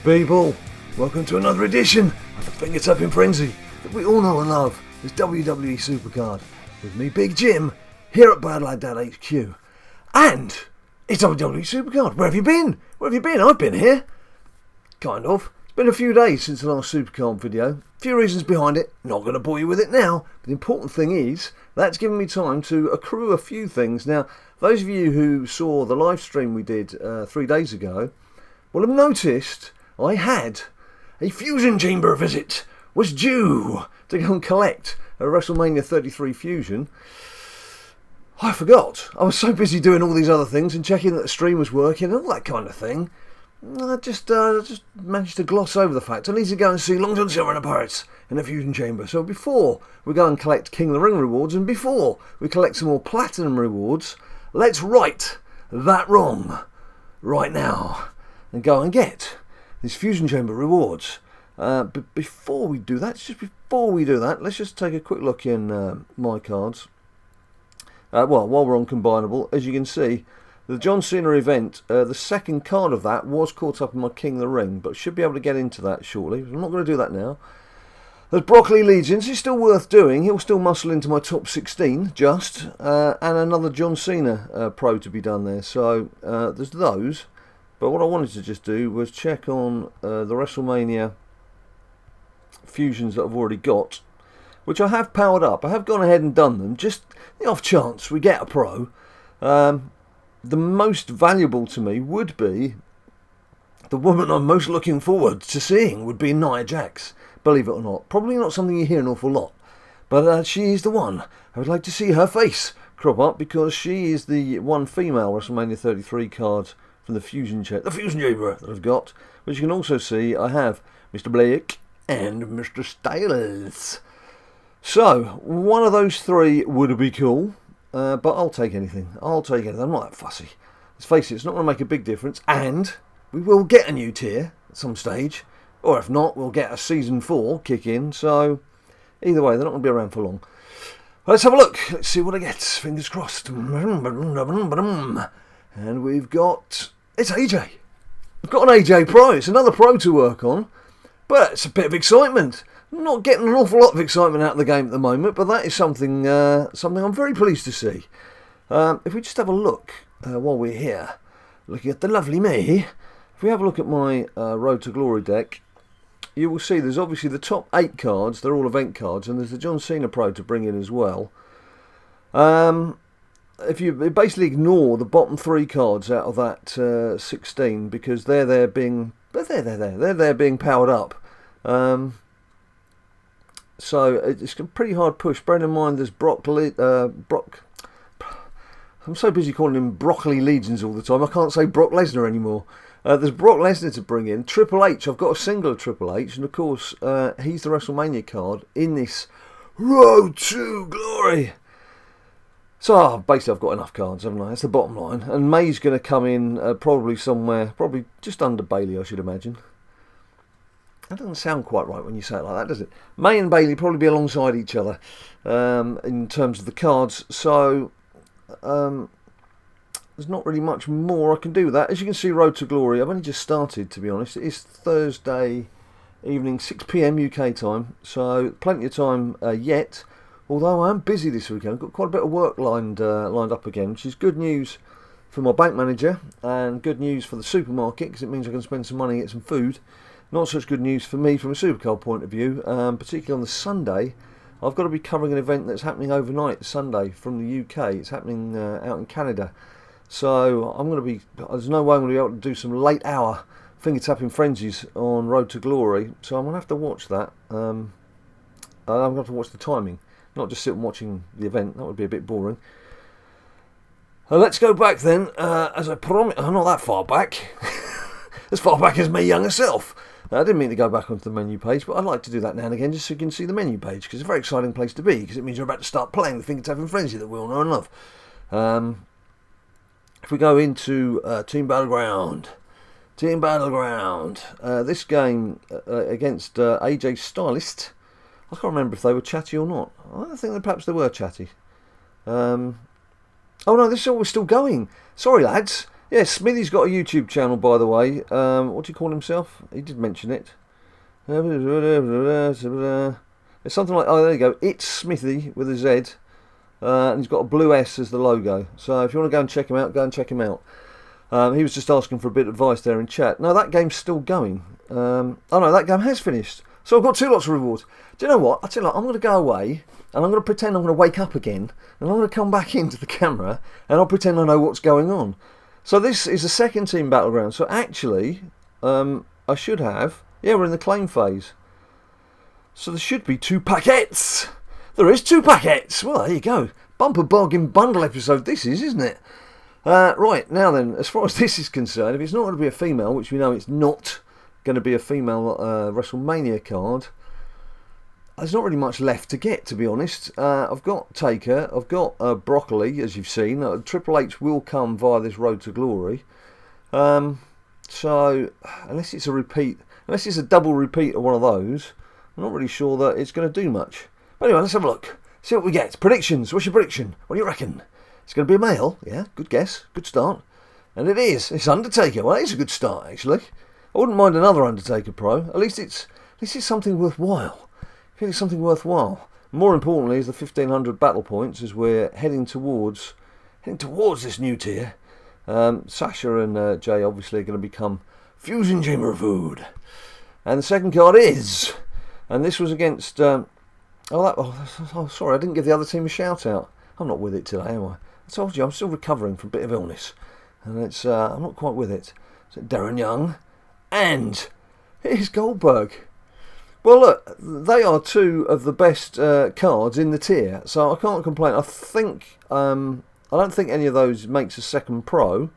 people, welcome to another edition of the finger-tapping frenzy that we all know and love, this WWE SuperCard, with me, Big Jim, here at BadLadDad HQ. And it's WWE SuperCard. Where have you been? Where have you been? I've been here. Kind of. It's been a few days since the last SuperCard video. A few reasons behind it. Not going to bore you with it now. But the important thing is, that's given me time to accrue a few things. Now, those of you who saw the live stream we did 3 days ago will have noticed I had a fusion chamber visit. Was due to go and collect a WrestleMania 33 fusion. I forgot. I was so busy doing all these other things and checking that the stream was working and all that kind of thing. I just managed to gloss over the fact I need to go and see Long John Silver and the Pirates in the fusion chamber. So before we go and collect King of the Ring rewards and before we collect some more platinum rewards, let's right that wrong right now and go and get these fusion chamber rewards. But before we do that, let's just take a quick look in my cards. While we're on combinable, as you can see, the John Cena event, the second card of that was caught up in my King of the Ring, but should be able to get into that shortly. I'm not going to do that now. There's Broccoli Legions. It's still worth doing. He'll still muscle into my top 16, just. And another John Cena Pro to be done there. So there's those. But what I wanted to just do was check on the WrestleMania fusions that I've already got, which I have powered up. I have gone ahead and done them, just the off chance we get a Pro. The most valuable to me would be the woman I'm most looking forward to seeing would be Nia Jax, believe it or not. Probably not something you hear an awful lot, but she is the one. I would like to see her face crop up because she is the one female WrestleMania 33 card from the fusion chamber that I've got, which you can also see I have Mr. Blake and Mr. Styles. So one of those three would be cool. But I'll take anything. I'm not that fussy. Let's face it, it's not going to make a big difference. And we will get a new tier at some stage. Or if not, we'll get a Season 4 kick in. So either way, they're not going to be around for long. Let's have a look. Let's see what I get. Fingers crossed. And we've got... It's AJ. We've got an AJ Pro. It's another Pro to work on. But it's a bit of excitement. Not getting an awful lot of excitement out of the game at the moment, but that is something I'm very pleased to see. If we just have a look while we're here, looking at the lovely me, if we have a look at my Road to Glory deck, you will see there's obviously the top 8 cards, they're all event cards, and there's the John Cena Pro to bring in as well. If you basically ignore the bottom 3 cards out of that 16, because they're being powered up. So it's a pretty hard push. Bear in mind there's I'm so busy calling him Broccoli Legions all the time, I can't say Brock Lesnar anymore. There's Brock Lesnar to bring in. Triple H, I've got a single of Triple H, and of course he's the WrestleMania card in this Road to Glory. So basically I've got enough cards, haven't I? That's the bottom line. And May's going to come in probably just under Bailey, I should imagine. That doesn't sound quite right when you say it like that, does it? May and Bailey probably be alongside each other in terms of the cards. So there's not really much more I can do with that. As you can see, Road to Glory, I've only just started, to be honest. It is Thursday evening, 6 PM UK time. So plenty of time yet. Although I am busy this weekend. I've got quite a bit of work lined up again, which is good news for my bank manager and good news for the supermarket because it means I can spend some money and get some food. Not such good news for me from a SuperCard point of view, particularly on the Sunday. I've got to be covering an event that's happening overnight Sunday from the UK. It's happening out in Canada. So there's no way I'm going to be able to do some late hour finger tapping frenzies on Road to Glory. So I'm going to have to watch that. I'm going to have to watch the timing, not just sit and watching the event. That would be a bit boring. Let's go back then, as I promised. Not that far back. As far back as my younger self. I didn't mean to go back onto the menu page, but I like to do that now and again just so you can see the menu page, because it's a very exciting place to be, because it means you're about to start playing the finger tapping frenzy that we all know and love. If we go into Team Battleground, this game against AJ Stylist, I can't remember if they were chatty or not. I think that perhaps they were chatty. Oh no, this is always still going. Sorry lads, Yeah, Smithy's got a YouTube channel, by the way. What do you call himself? He did mention it. It's something like, oh, there you go. It's Smithy with a Z. And he's got a blue S as the logo. So if you want to go and check him out, go and check him out. He was just asking for a bit of advice there in chat. No, that game's still going. Oh no, that game has finished. So I've got 2 lots of rewards. Do you know what? I tell you what, I'm going to go away and I'm going to pretend I'm going to wake up again and I'm going to come back into the camera and I'll pretend I know what's going on. So this is a second team battleground. So actually, I should have... Yeah, we're in the claim phase. So there should be 2 packets. There is 2 packets. Well, there you go. Bumper bargain bundle episode this is, isn't it? Right, now then, as far as this is concerned, if it's not going to be a female, which we know it's not going to be a female WrestleMania card, there's not really much left to get, to be honest. I've got Taker, I've got Broccoli, as you've seen. Triple H will come via this Road to Glory. So, unless it's a repeat, unless it's a double repeat of one of those, I'm not really sure that it's going to do much. But anyway, let's have a look. See what we get. Predictions. What's your prediction? What do you reckon? It's going to be a male. Yeah, good guess. Good start. And it is. It's Undertaker. Well, it's a good start, actually. I wouldn't mind another Undertaker Pro. At least it's something worthwhile. I think it's something worthwhile. More importantly is the 1,500 battle points as we're heading towards this new tier. Sasha and Jay obviously are going to become Fusion Chamber food. And the second card is, and this was against... sorry, I didn't give the other team a shout out. I'm not with it today, am I? I told you, I'm still recovering from a bit of illness. And it's I'm not quite with it. So Darren Young. And here's Goldberg. Well, look, they are 2 of the best cards in the tier. So I can't complain. I think... I don't think any of those makes a second pro.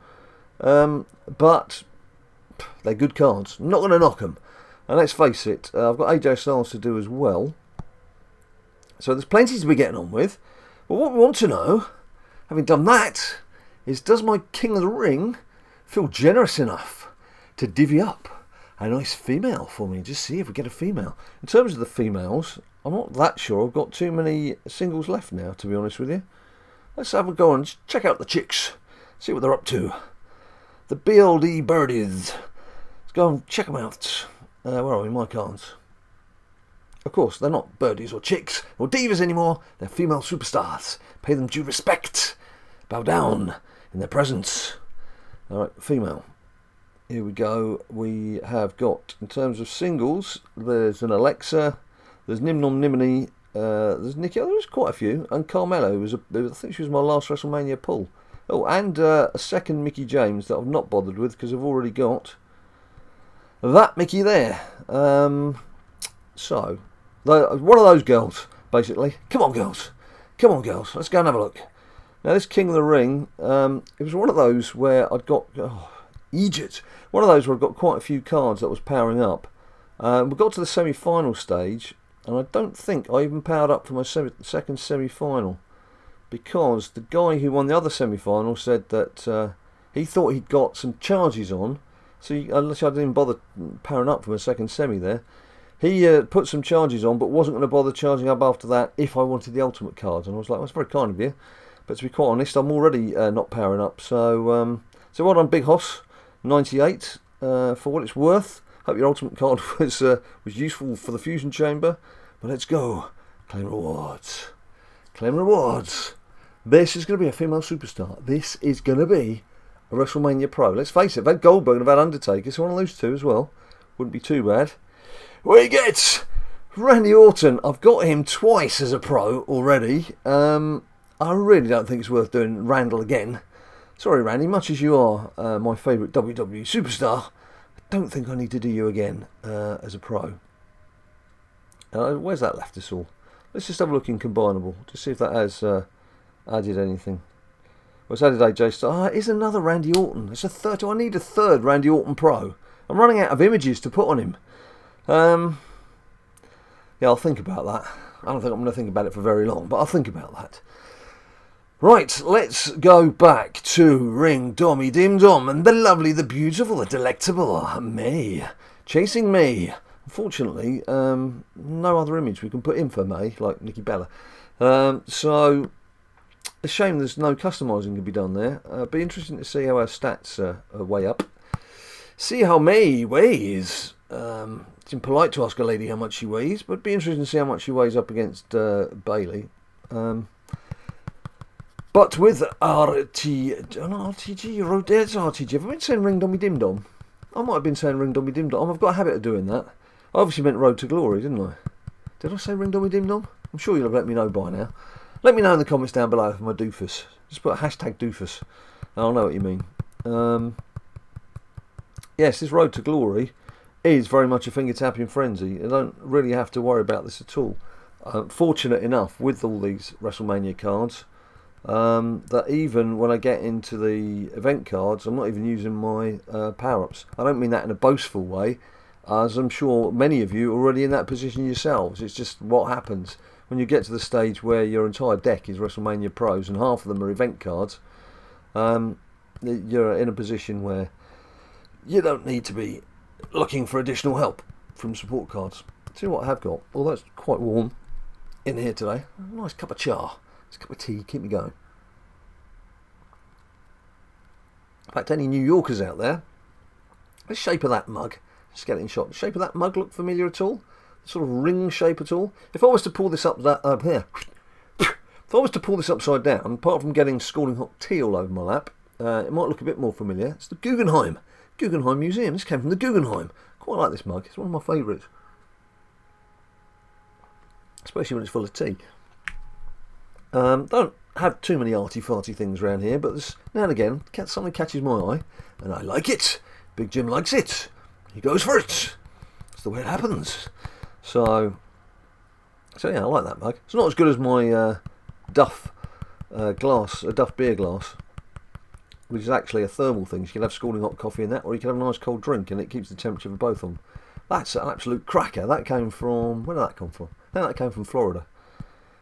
But they're good cards. I'm not going to knock them. And let's face it, I've got AJ Styles to do as well. So there's plenty to be getting on with. But what we want to know, having done that, is does my King of the Ring feel generous enough to divvy up a nice female for me? Just see if we get a female. In terms of the females, I'm not that sure. I've got too many singles left now, to be honest with you. Let's have a go and check out the chicks. See what they're up to. The BLD birdies. Let's go and check them out. Where are we? My cards. Of course, they're not birdies or chicks or divas anymore. They're female superstars. Pay them due respect. Bow down in their presence. Alright, female. Here we go. We have got, in terms of singles, there's an Alexa, there's Nimnom Nimini, there's Nikki, there's quite a few, and Carmelo, I think she was my last WrestleMania pull. Oh, and a second Mickey James that I've not bothered with because I've already got that Mickey there. So, one of those girls, basically. Come on, girls. Come on, girls. Let's go and have a look. Now, this King of the Ring, it was one of those where I'd got... Egypt. One of those where I've got quite a few cards that was powering up. We got to the semi-final stage, and I don't think I even powered up for my second semi-final. Because the guy who won the other semi-final said that he thought he'd got some charges on. So, unless I didn't bother powering up for my second semi there, he put some charges on, but wasn't going to bother charging up after that if I wanted the ultimate cards. And I was like, well, that's very kind of you. But to be quite honest, I'm already not powering up. So well done, Big Hoss, 98, for what it's worth. Hope your ultimate card was useful for the Fusion Chamber. But let's go. Claim rewards. Claim rewards. This is going to be a female superstar. This is going to be a WrestleMania Pro. Let's face it, I've had Goldberg and I've had Undertaker, so one of those 2 as well. Wouldn't be too bad. We get Randy Orton. I've got him twice as a pro already. I really don't think it's worth doing Randall again. Sorry, Randy, much as you are my favourite WWE superstar, I don't think I need to do you again as a pro. Where's that left us all? Let's just have a look in Combinable to see if that has added anything. Well, it's added AJ Styles. Here's another Randy Orton. It's a third. I need a third Randy Orton Pro. I'm running out of images to put on him. Yeah, I'll think about that. I don't think I'm going to think about it for very long, but I'll think about that. Right, let's go back to Ring Dommy Dim Dom and the lovely, the beautiful, the delectable May. Chasing May. Unfortunately, no other image we can put in for May, like Nikki Bella. So, a shame there's no customising can be done there. Be interesting to see how our stats weigh up. See how May weighs. It's impolite to ask a lady how much she weighs, but be interesting to see how much she weighs up against Bailey. But with RTG, you wrote there's RTG. Have I been saying Ring Dommy Dim Dom? I might have been saying Ring Dommy Dim Dom. I've got a habit of doing that. I obviously meant Road to Glory, didn't I? Did I say Ring Dommy Dim Dom? I'm sure you'll have let me know by now. Let me know in the comments down below for my doofus. Just put a hashtag doofus, and I'll know what you mean. Yes, this Road to Glory is very much a finger-tapping frenzy. I don't really have to worry about this at all. Fortunate enough, with all these WrestleMania cards, that even when I get into the event cards, I'm not even using my power-ups. I don't mean that in a boastful way, as I'm sure many of you are already in that position yourselves. It's just what happens when you get to the stage where your entire deck is WrestleMania Pros and half of them are event cards. You're in a position where you don't need to be looking for additional help from support cards. See what I have got. Although it's quite warm in here today. A nice cup of cha. It's a cup of tea. Keep me going. In fact, any New Yorkers out there, the shape of that mug, skeleton shot, the shape of that mug look familiar at all? Sort of ring shape at all? If I was to pull this up here, if I was to pull this upside down, apart from getting scalding hot tea all over my lap, it might look a bit more familiar. It's the Guggenheim Museum. This came from the Guggenheim. Quite like this mug. It's one of my favourites, especially when it's full of tea. Don't have too many arty-farty things around here, but there's, now and again something catches my eye, and I like it. Big Jim likes it. He goes for it. That's the way it happens. So yeah, I like that mug. It's not as good as my Duff Duff beer glass, which is actually a thermal thing. You can have scalding hot coffee in that, or you can have a nice cold drink, and it keeps the temperature of both on. That's an absolute cracker. That came from, where did that come from? I think that came from Florida.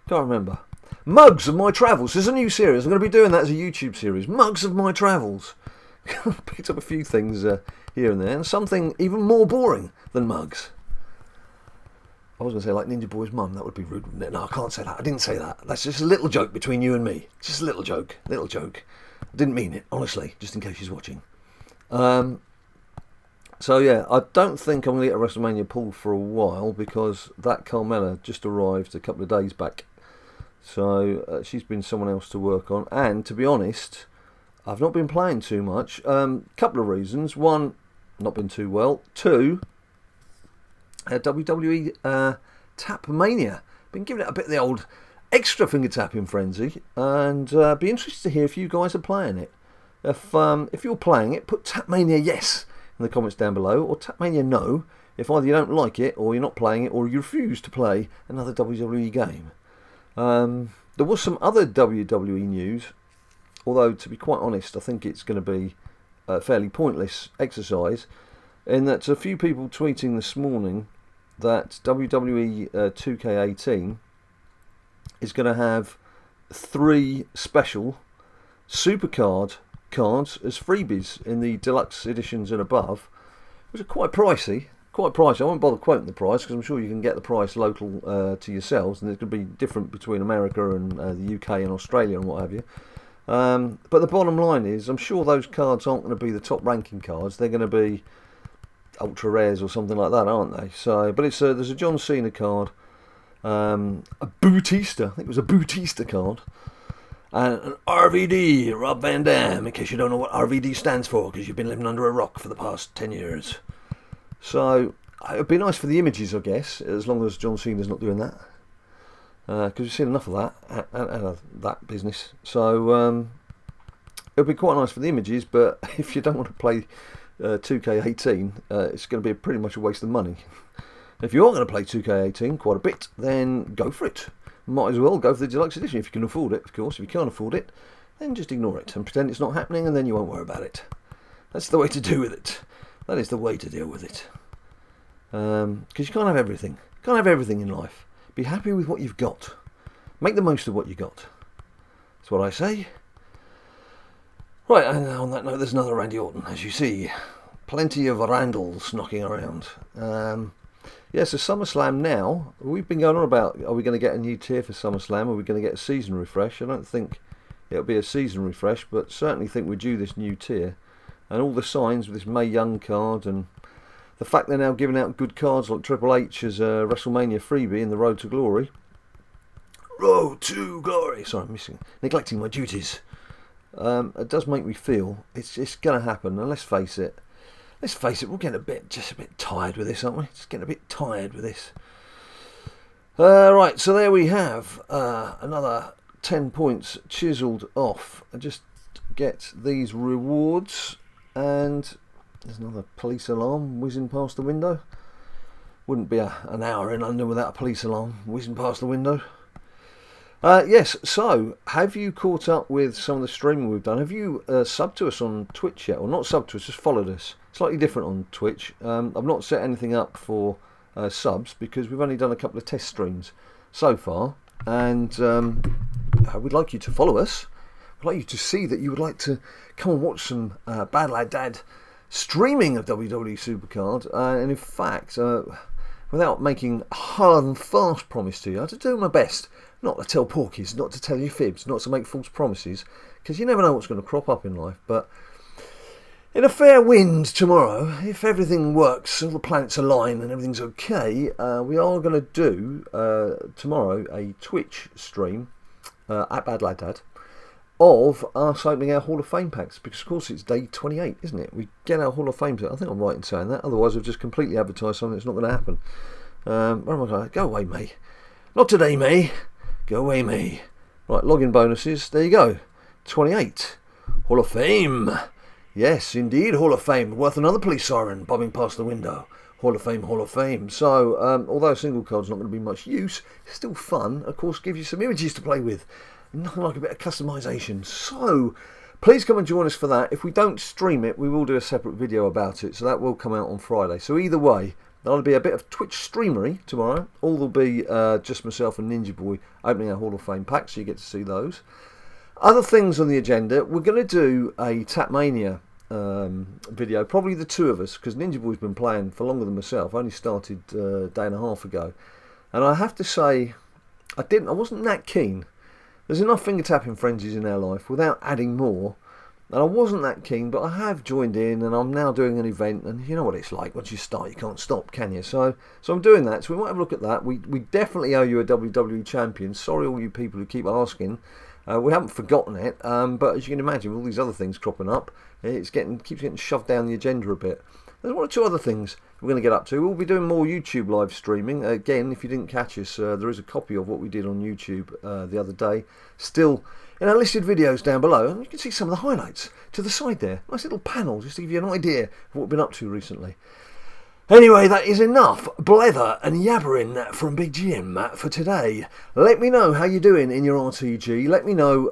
Can't remember. Mugs of my travels. There's a new series. I'm going to be doing that as a YouTube series. Mugs of my travels. Picked up a few things here and there, and something even more boring than mugs. I was going to say like Ninja Boy's mum. That would be rude, wouldn't it? No, I can't say that. I didn't say that. That's just a little joke between you and me. Just a little joke. Little joke. I didn't mean it, honestly, just in case she's watching. So yeah, I don't think I'm going to get a WrestleMania pull for a while, because that Carmella just arrived a couple of days back. So she's been someone else to work on. And to be honest, I've not been playing too much. Couple of reasons. One, not been too well. Two, WWE Tap Mania. Been giving it a bit of the old extra finger tapping frenzy, and be interested to hear if you guys are playing it. If you're playing it, put Tap Mania yes in the comments down below, or Tap Mania no if either you don't like it, or you're not playing it, or you refuse to play another WWE game. There was some other WWE news, although to be quite honest, I think it's going to be a fairly pointless exercise, in that a few people tweeting this morning that WWE 2K18 is going to have 3 special SuperCard cards as freebies in the deluxe editions and above, which are quite pricey. I won't bother quoting the price, because I'm sure you can get the price local to yourselves, and it's going to be different between America and the UK and Australia and what have you. But the bottom line is, I'm sure those cards aren't going to be the top ranking cards. They're going to be ultra rares or something like that, aren't they? So, but it's there's a John Cena card, a Bautista, I think it was a Bautista card, and an RVD, Rob Van Dam, in case you don't know what RVD stands for, because you've been living under a rock for the past 10 years. So it would be nice for the images, I guess, as long as John Cena's not doing that, because we've seen enough of that out of that business. So it would be quite nice for the images, but if you don't want to play 2K18, it's going to be pretty much a waste of money. If you are going to play 2K18 quite a bit, then go for it. Might as well go for the deluxe edition if you can afford it, of course. If you can't afford it, then just ignore it and pretend it's not happening, and then you won't worry about it. That's the way to do with it. That is the way to deal with it. Because you can't have everything. You can't have everything in life. Be happy with what you've got. Make the most of what you got. That's what I say. Right, and on that note, there's another Randy Orton, as you see. Plenty of Randalls knocking around. Yes, so SummerSlam now. We've been going on about, are we going to get a new tier for SummerSlam? Are we going to get a season refresh? I don't think it'll be a season refresh, but certainly think we're due this new tier. And all the signs with this Mae Young card, and the fact they're now giving out good cards like Triple H as a WrestleMania freebie in the Road to Glory. Road to Glory! Sorry, I'm neglecting my duties. It does make me feel it's going to happen, and let's face it, we're getting just a bit tired with this, aren't we? Just getting a bit tired with this. Right, so there we have another 10 points chiselled off. I just get these rewards, and there's another police alarm whizzing past the window. Wouldn't be an hour in London without a police alarm whizzing past the window. Yes, so have you caught up with some of the streaming we've done? Have you subbed to us on Twitch yet? Or not subbed to us, just followed us. Slightly different on Twitch. I've not set anything up for subs because we've only done a couple of test streams so far. And we'd like you to follow us. We'd like you to see that you would like to come and watch some BadLadDad streaming of WWE SuperCard. And in fact, without making a hard and fast promise to you, I have to do my best not to tell porkies, not to tell you fibs, not to make false promises, because you never know what's going to crop up in life. But in a fair wind tomorrow, if everything works, all the planets align and everything's okay, we are going to do tomorrow a Twitch stream at BadLadDad of us opening our Hall of Fame packs, because of course it's day 28, isn't it? We get our Hall of Fame. I think I'm right in saying that, otherwise I've just completely advertised something that's not going to happen. Where am I going? Go away, May. Not today, May. Go away, May. Right, login bonuses, there you go. 28. Hall of Fame. Yes, indeed, Hall of Fame. Worth another police siren bobbing past the window. Hall of Fame, Hall of Fame. So, although a single card's not going to be much use, it's still fun. Of course, gives you some images to play with. Nothing like a bit of customization. So, please come and join us for that. If we don't stream it, we will do a separate video about it. So that will come out on Friday. So either way, there'll be a bit of Twitch streamery tomorrow. All will be just myself and Ninja Boy opening our Hall of Fame pack, so you get to see those. Other things on the agenda, we're going to do a Tapmania video, probably the two of us, because Ninja Boy's been playing for longer than myself. I only started a day and a half ago. And I have to say, I wasn't that keen. There's enough finger tapping frenzies in our life without adding more. And I wasn't that keen, but I have joined in, and I'm now doing an event, and you know what it's like. Once you start, you can't stop, can you? So I'm doing that. So we might have a look at that. We definitely owe you a WWE champion. Sorry, all you people who keep asking. We haven't forgotten it, but as you can imagine, with all these other things cropping up, it keeps getting shoved down the agenda a bit. There's one or two other things we're going to get up to. We'll be doing more YouTube live streaming. Again, if you didn't catch us, there is a copy of what we did on YouTube the other day, still in our listed videos down below, and you can see some of the highlights to the side there. Nice little panel, just to give you an idea of what we've been up to recently. Anyway, that is enough blether and yabbering from Big Jim for today. Let me know how you're doing in your RTG. Let me know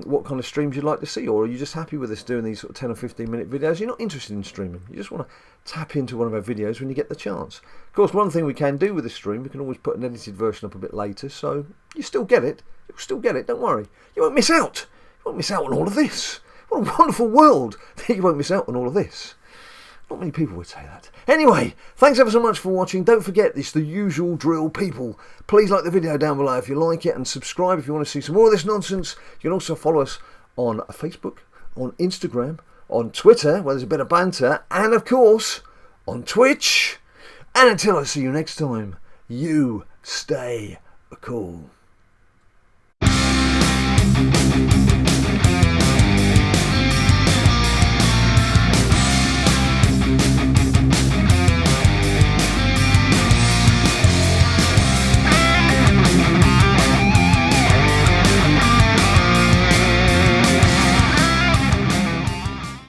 what kind of streams you'd like to see, or are you just happy with us doing these sort of 10 or 15 minute videos? You're not interested in streaming. You just want to tap into one of our videos when you get the chance. Of course, one thing we can do with the stream, we can always put an edited version up a bit later, so you still get it. You'll still get it, don't worry. You won't miss out. You won't miss out on all of this. What a wonderful world that you won't miss out on all of this. Not many people would say that. Anyway, thanks ever so much for watching. Don't forget, it's the usual drill, people. Please like the video down below if you like it, and subscribe if you want to see some more of this nonsense. You can also follow us on Facebook, on Instagram, on Twitter, where there's a bit of banter, and of course, on Twitch. And until I see you next time, you stay cool.